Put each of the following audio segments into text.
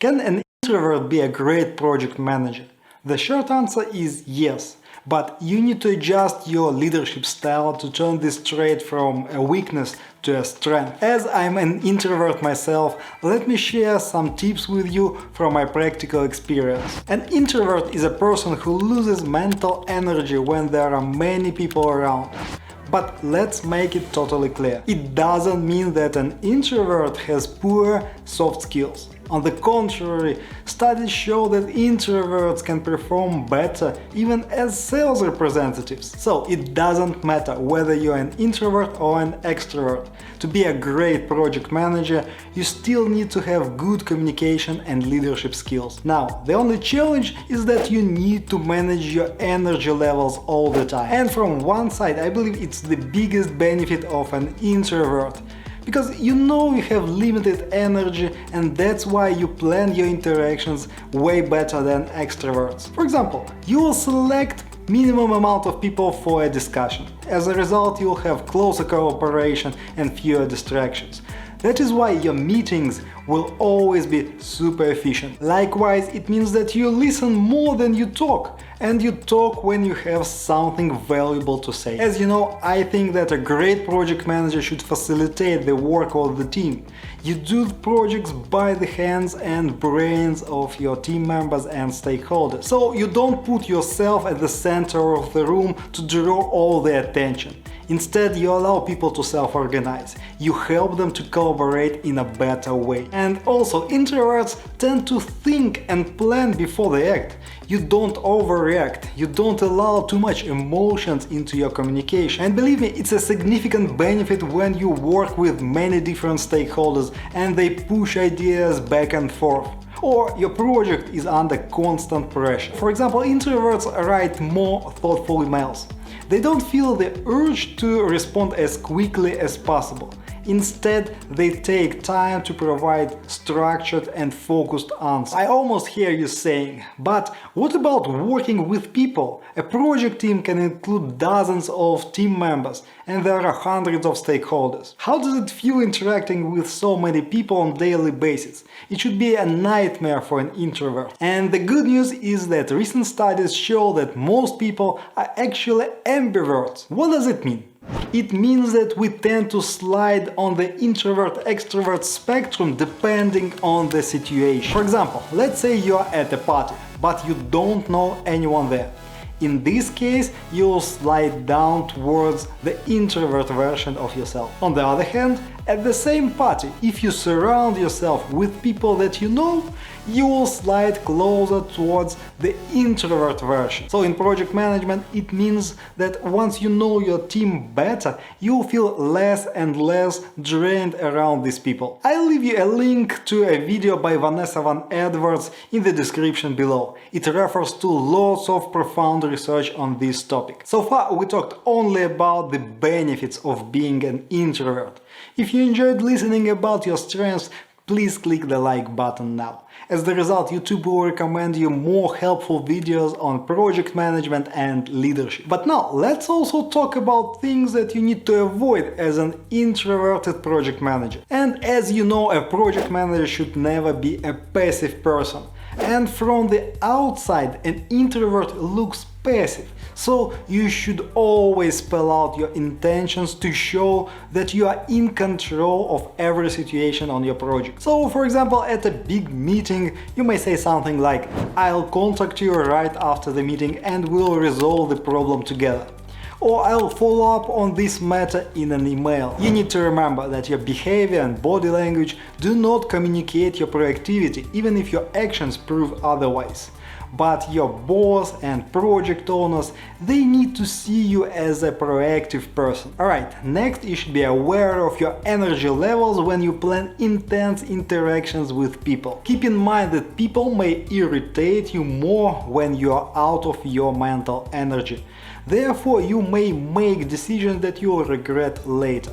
Can an introvert be a great project manager? The short answer is yes, but you need to adjust your leadership style to turn this trait from a weakness to a strength. As I'm an introvert myself, let me share some tips with you from my practical experience. An introvert is a person who loses mental energy when there are many people around. But let's make it totally clear. It doesn't mean that an introvert has poor soft skills. On the contrary, studies show that introverts can perform better even as sales representatives. So it doesn't matter whether you're an introvert or an extrovert. To be a great project manager, you still need to have good communication and leadership skills. Now, the only challenge is that you need to manage your energy levels all the time. And from one side, I believe it's the biggest benefit of an introvert. Because you know you have limited energy, and that's why you plan your interactions way better than extroverts. For example, you will select minimum amount of people for a discussion. As a result, you'll have closer cooperation and fewer distractions. That is why your meetings will always be super efficient. Likewise, it means that you listen more than you talk, and you talk when you have something valuable to say. As you know, I think that a great project manager should facilitate the work of the team. You do projects by the hands and brains of your team members and stakeholders. So you don't put yourself at the center of the room to draw all the attention. Instead, you allow people to self-organize. You help them to collaborate in a better way. And also, introverts tend to think and plan before they act. You don't overreact, you don't allow too much emotions into your communication. And believe me, it's a significant benefit when you work with many different stakeholders and they push ideas back and forth. Or your project is under constant pressure. For example, introverts write more thoughtful emails. They don't feel the urge to respond as quickly as possible. Instead, they take time to provide structured and focused answers. I almost hear you saying, but what about working with people? A project team can include dozens of team members, and there are hundreds of stakeholders. How does it feel interacting with so many people on a daily basis? It should be a nightmare for an introvert. And the good news is that recent studies show that most people are actually ambiverts. What does it mean? It means that we tend to slide on the introvert-extrovert spectrum depending on the situation. For example, let's say you're at a party, but you don't know anyone there. In this case, you'll slide down towards the introvert version of yourself. On the other hand, at the same party, if you surround yourself with people that you know, you will slide closer towards the introvert version. So in project management, it means that once you know your team better, you'll feel less and less drained around these people. I'll leave you a link to a video by Vanessa van Edwards in the description below. It refers to lots of profound research on this topic. So far, we talked only about the benefits of being an introvert. If you enjoyed listening about your strengths, please click the like button now. As the result, YouTube will recommend you more helpful videos on project management and leadership. But now, let's also talk about things that you need to avoid as an introverted project manager. And as you know, a project manager should never be a passive person. And from the outside, an introvert looks passive. So you should always spell out your intentions to show that you are in control of every situation on your project. So, for example, at a big meeting, you may say something like, "I'll contact you right after the meeting and we'll resolve the problem together." Or "I'll follow up on this matter in an email." You need to remember that your behavior and body language do not communicate your proactivity, even if your actions prove otherwise. But your boss and project owners, they need to see you as a proactive person. Alright, next you should be aware of your energy levels when you plan intense interactions with people. Keep in mind that people may irritate you more when you are out of your mental energy. Therefore, you may make decisions that you will regret later.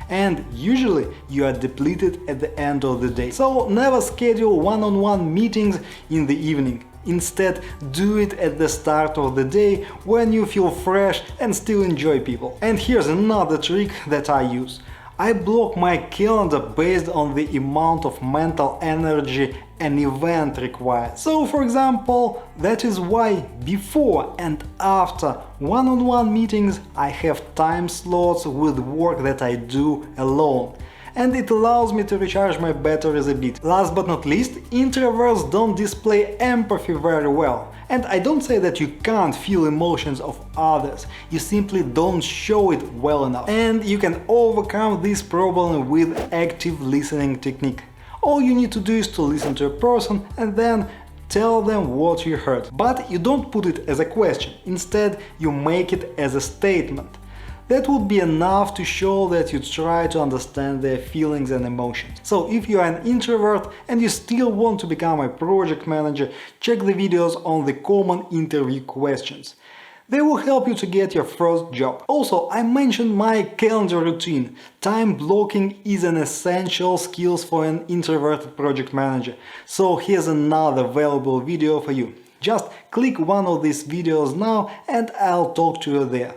And usually you are depleted at the end of the day. So never schedule one-on-one meetings in the evening. Instead, do it at the start of the day when you feel fresh and still enjoy people. And here's another trick that I use. I block my calendar based on the amount of mental energy an event requires. So, for example, that is why before and after one-on-one meetings I have time slots with work that I do alone. And it allows me to recharge my batteries a bit. Last but not least, introverts don't display empathy very well. And I don't say that you can't feel emotions of others, you simply don't show it well enough. And you can overcome this problem with active listening technique. All you need to do is to listen to a person and then tell them what you heard. But you don't put it as a question, instead you make it as a statement. That would be enough to show that you try to understand their feelings and emotions. So if you are an introvert and you still want to become a project manager, check the videos on the common interview questions. They will help you to get your first job. Also, I mentioned my calendar routine. Time blocking is an essential skill for an introverted project manager. So here's another valuable video for you. Just click one of these videos now and I'll talk to you there.